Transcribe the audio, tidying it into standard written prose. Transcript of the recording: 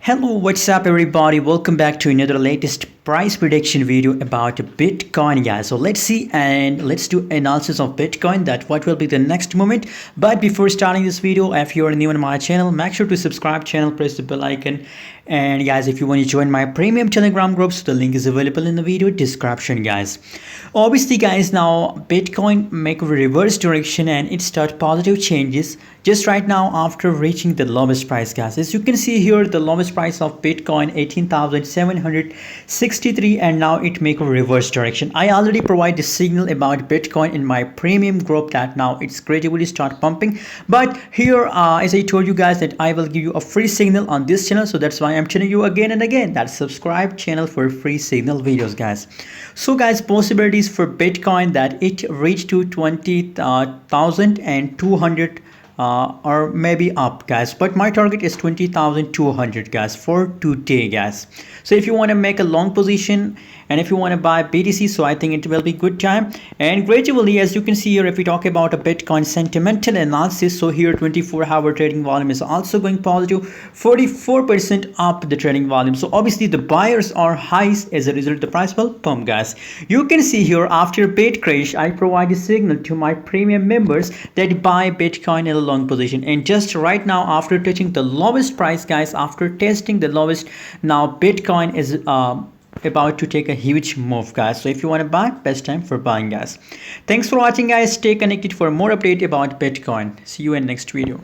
Hello, what's up everybody? Welcome back to another latest price prediction video about Bitcoin, guys. So let's see and let's do analysis of Bitcoin, that what will be the next moment. But before starting this video, if you are new on my channel, make sure to subscribe channel, press the bell icon. And guys, if you want to join my premium telegram group, so the link is available in the video description, guys. Obviously guys, now Bitcoin make a reverse direction and it start positive changes just right now after reaching the lowest price, guys. As you can see here, the lowest price of Bitcoin 18,763, and now it make a reverse direction. I already provide the signal about Bitcoin in my premium group that now it's gradually start pumping. But here as I told you guys that I will give you a free signal on this channel, so that's why I'm telling you again and again that subscribe channel for free signal videos, guys. So guys, possibilities for Bitcoin that it reached to 20,200 or maybe up, guys, but my target is 20,200, guys, for today, guys. So if you want to make a long position and if you want to buy BTC, so I think it will be good time. And gradually, as you can see here, if we talk about a Bitcoin sentimental analysis, so here 24-hour trading volume is also going positive, 44% up the trading volume. So obviously the buyers are highs, as a result the price will pump, guys. You can see here after Bit crash, I provide a signal to my premium members that buy Bitcoin in a long position, and just right now after touching the lowest price, guys, after testing the lowest, now Bitcoin is about to take a huge move, guys. So if you want to buy, best time for buying, guys. Thanks for watching, guys. Stay connected for more update about Bitcoin. See you in next video.